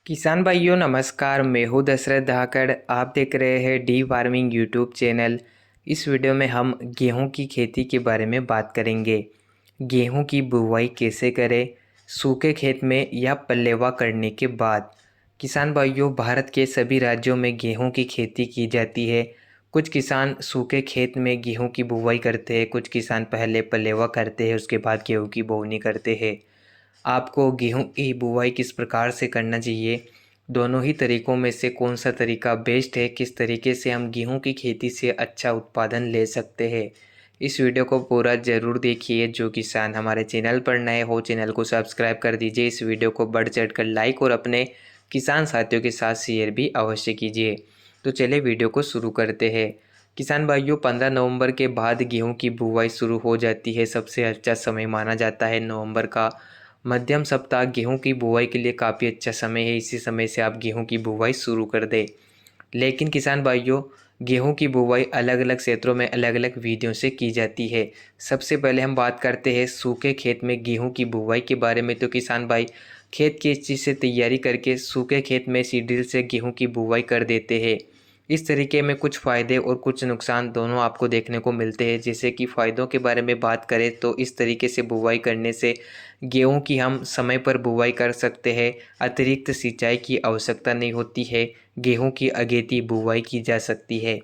किसान भाइयों नमस्कार। मैं हूँ दशरथ धाकड़। आप देख रहे हैं डी फार्मिंग यूट्यूब चैनल। इस वीडियो में हम गेहूं की खेती के बारे में बात करेंगे। गेहूं की बुवाई कैसे करें, सूखे खेत में या पल्लेवा करने के बाद। किसान भाइयों, भारत के सभी राज्यों में गेहूं की खेती की जाती है। कुछ किसान सूखे खेत में गेहूं की बुवाई करते हैं, कुछ किसान पहले पल्लेवा करते हैं, उसके बाद गेहूं की बोवनी करते हैं। आपको गेहूं की बुवाई किस प्रकार से करना चाहिए, दोनों ही तरीक़ों में से कौन सा तरीका बेस्ट है, किस तरीके से हम गेहूं की खेती से अच्छा उत्पादन ले सकते हैं, इस वीडियो को पूरा ज़रूर देखिए। जो किसान हमारे चैनल पर नए हो, चैनल को सब्सक्राइब कर दीजिए। इस वीडियो को बढ़ चढ़ कर लाइक और अपने किसान साथियों के साथ शेयर भी अवश्य कीजिए। तो चलिए वीडियो को शुरू करते हैं। किसान भाइयों, 15 नवंबर के बाद गेहूं की बुवाई शुरू हो जाती है। सबसे अच्छा समय माना जाता है नवंबर का मध्यम सप्ताह गेहूं की बुवाई के लिए काफ़ी अच्छा समय है। इसी समय से आप गेहूं की बुवाई शुरू कर दें। लेकिन किसान भाइयों, गेहूं की बुवाई अलग अलग क्षेत्रों में अलग अलग विधियों से की जाती है। सबसे पहले हम बात करते हैं सूखे खेत में गेहूं की बुवाई के बारे में। तो किसान भाई खेत की अच्छी से तैयारी करके सूखे खेत में सीड्रिल से गेहूं की बुवाई कर देते हैं। इस तरीके में कुछ फ़ायदे और कुछ नुकसान दोनों आपको देखने को मिलते हैं। जैसे कि फ़ायदों के बारे में बात करें तो इस तरीके से बुवाई करने से गेहूं की हम समय पर बुवाई कर सकते हैं। अतिरिक्त सिंचाई की आवश्यकता नहीं होती है। गेहूं की अगेती बुवाई की जा सकती है।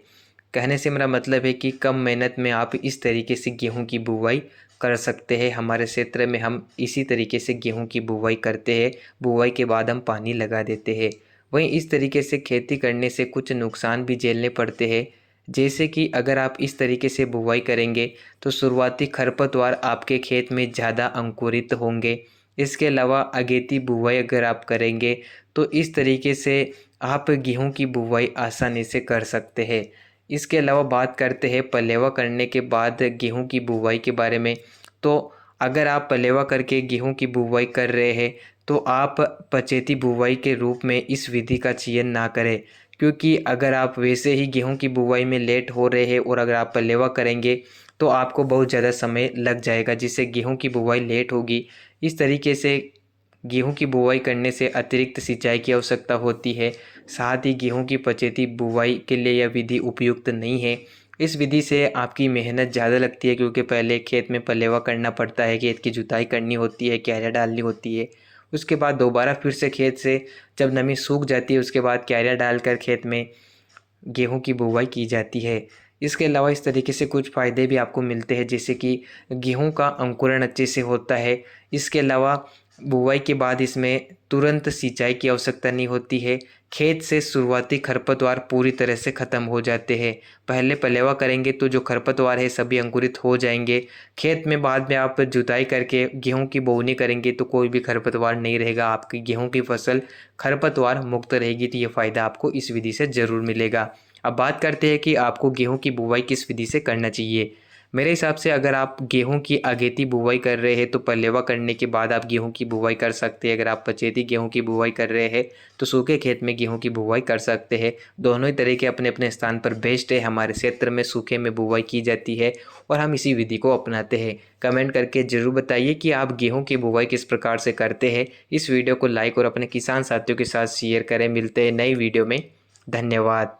कहने से मेरा मतलब है कि कम मेहनत में आप इस तरीके से गेहूं की बुवाई कर सकते हैं। हमारे क्षेत्र में हम इसी तरीके से गेहूं की बुवाई करते हैं। बुवाई के बाद हम पानी लगा देते हैं। वहीं इस तरीके से खेती करने से कुछ नुकसान भी झेलने पड़ते हैं। जैसे कि अगर आप इस तरीके से बुवाई करेंगे तो शुरुआती खरपतवार आपके खेत में ज़्यादा अंकुरित होंगे। इसके अलावा अगेती बुवाई अगर आप करेंगे तो इस तरीके से आप गेहूं की बुवाई आसानी से कर सकते हैं। इसके अलावा बात करते हैं पलेवा करने के बाद गेहूं की बुवाई के बारे में। तो अगर आप पलेवा करके गेहूं की बुवाई कर रहे हैं तो आप पचेती बुवाई के रूप में इस विधि का चयन ना करें, क्योंकि अगर आप वैसे ही गेहूं की बुवाई में लेट हो रहे हैं और अगर आप पलेवा करेंगे तो आपको बहुत ज़्यादा समय लग जाएगा, जिससे गेहूं की बुवाई लेट होगी। इस तरीके से गेहूं की बुवाई करने से अतिरिक्त सिंचाई की आवश्यकता होती है। साथ ही गेहूं की पचेती बुवाई के लिए यह विधि उपयुक्त नहीं है। इस विधि से आपकी मेहनत ज़्यादा लगती है, क्योंकि पहले खेत में पलेवा करना पड़ता है, खेत की जुताई करनी होती है, क्यारियाँ डालनी होती है। उसके बाद दोबारा फिर से खेत से जब नमी सूख जाती है उसके बाद क्यारियाँ डालकर खेत में गेहूं की बुवाई की जाती है। इसके अलावा इस तरीके से कुछ फ़ायदे भी आपको मिलते हैं, जैसे कि गेहूं का अंकुरण अच्छे से होता है। इसके अलावा बुवाई के बाद इसमें तुरंत सिंचाई की आवश्यकता नहीं होती है। खेत से शुरुआती खरपतवार पूरी तरह से ख़त्म हो जाते हैं। पहले पलेवा करेंगे तो जो खरपतवार है सभी अंकुरित हो जाएंगे। खेत में बाद में आप जुताई करके गेहूं की बोवनी करेंगे तो कोई भी खरपतवार नहीं रहेगा। आपकी गेहूं की फसल खरपतवार मुक्त रहेगी। तो ये फ़ायदा आपको इस विधि से ज़रूर मिलेगा। अब बात करते हैं कि आपको गेहूं की बुवाई किस विधि से करना चाहिए। मेरे हिसाब से अगर आप गेहूं की अगेती बुवाई कर रहे हैं तो पलेवा करने के बाद आप गेहूं की बुवाई कर सकते हैं। अगर आप पचेती गेहूं की बुवाई कर रहे हैं तो सूखे खेत में गेहूं की बुवाई कर सकते हैं। दोनों ही तरीके अपने अपने स्थान पर बेस्ट है। हमारे क्षेत्र में सूखे में बुवाई की जाती है और हम इसी विधि को अपनाते हैं। कमेंट करके ज़रूर बताइए कि आप गेहूँ की बुवाई किस प्रकार से करते हैं। इस वीडियो को लाइक और अपने किसान साथियों के साथ शेयर करें। मिलते हैं नई वीडियो में। धन्यवाद।